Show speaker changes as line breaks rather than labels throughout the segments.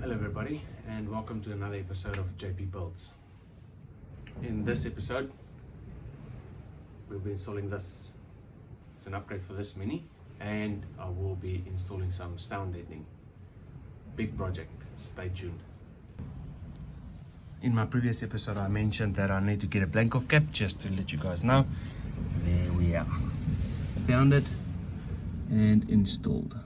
Hello everybody and welcome to another episode of JP Builds. In this episode we'll be installing this. It's an upgrade for this Mini and I will be installing some sound deadening. Big project, stay tuned. In my previous episode I mentioned that I need to get a Blankoff cap, just to let you guys know. There we are. Found it and installed.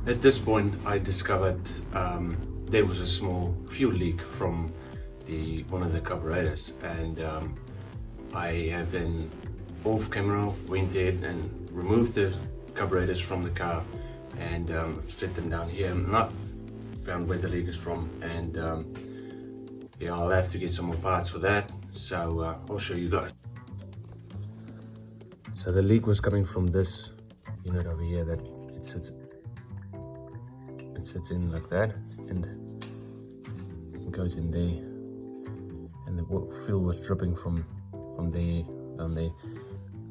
At this point I discovered there was a small fuel leak from one of the carburetors, and I have then off camera went in and removed the carburetors from the car and set them down here, and I've found where the leak is from, and yeah, I'll have to get some more parts for that, so I'll show you guys. So the leak was coming from this unit over here that it sits in like that, and it goes in there, and the fuel was dripping from there down there.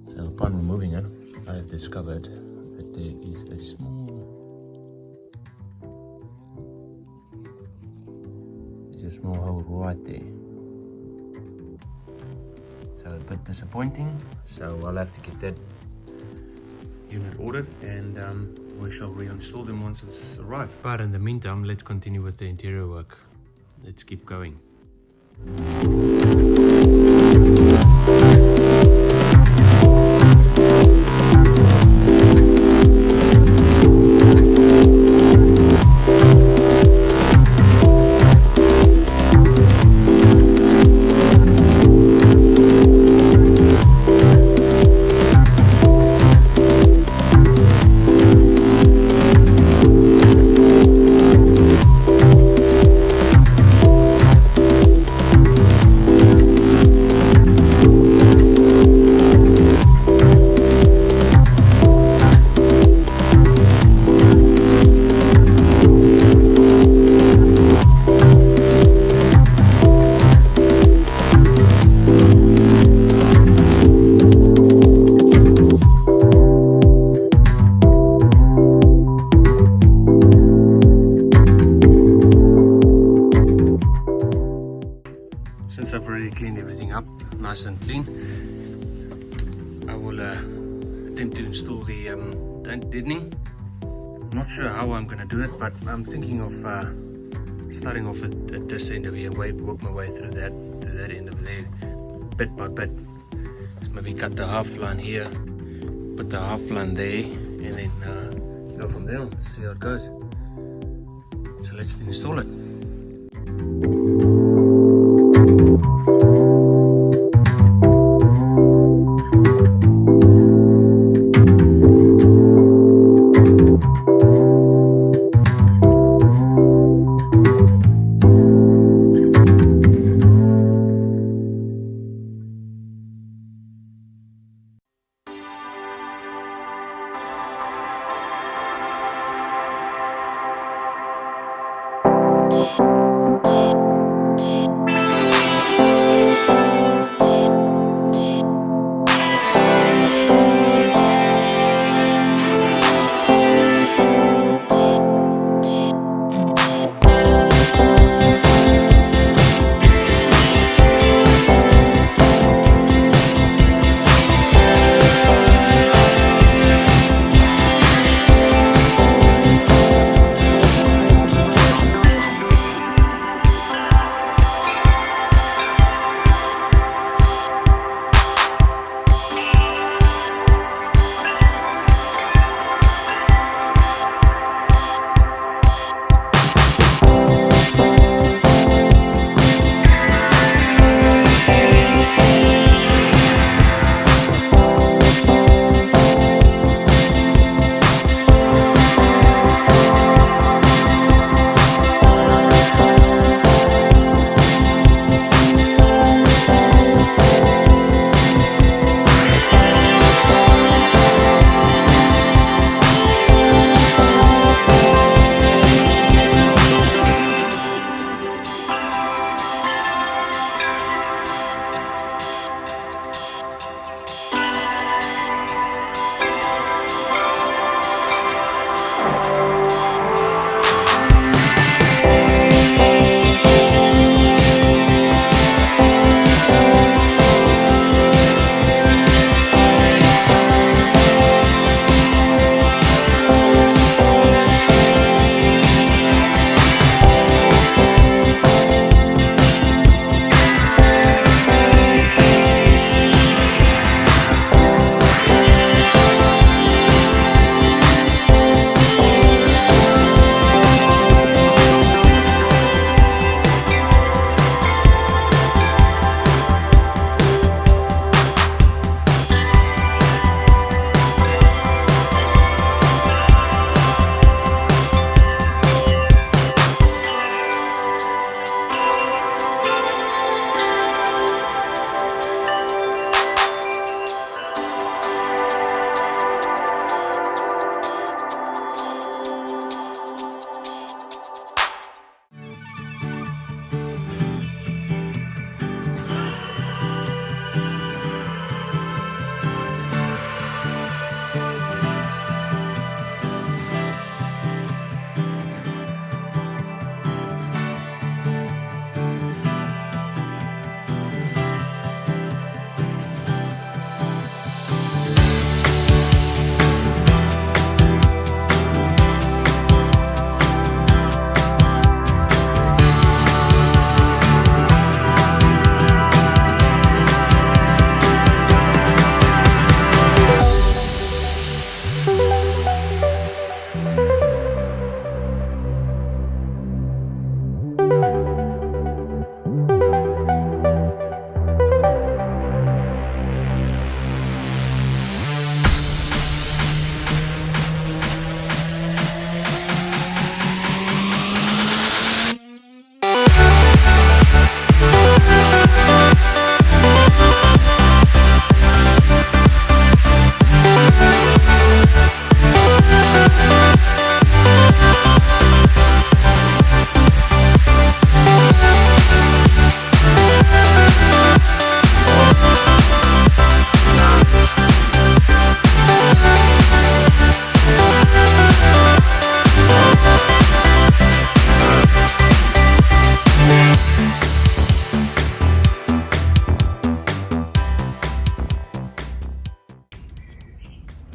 So upon removing it, I have discovered that there is a small hole right there. So a bit disappointing, so I'll have to get that unit ordered, and we shall reinstall them once it's arrived. But in the meantime, let's continue with the interior work. Let's keep going. Since I've already cleaned everything up nice and clean, I will attempt to install the deadening. I'm not sure how I'm going to do it, but I'm thinking of starting off at this end over here, work my way through that end over there, bit by bit. So maybe cut the half line here, put the half line there, and then go from there on, see how it goes. So let's install it.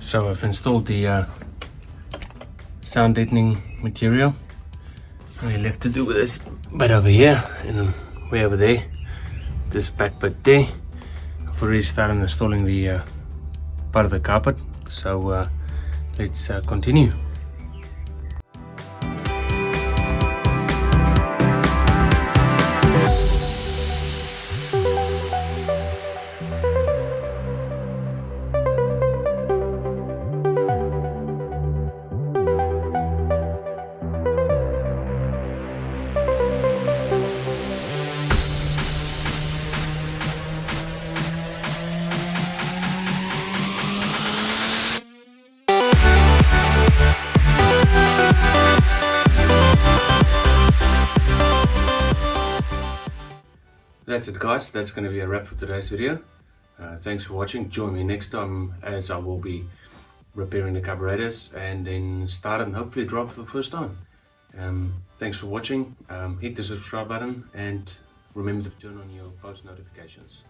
So I've installed the sound deadening material. Only left to do with this bit over here and way over there. This back bit there. I've already started installing the part of the carpet. So let's continue. That's it, guys. That's going to be a wrap for today's video. Thanks for watching. Join me next time as I will be repairing the carburetors and then start and hopefully drive for the first time. Thanks for watching. Hit the subscribe button and remember to turn on your post notifications.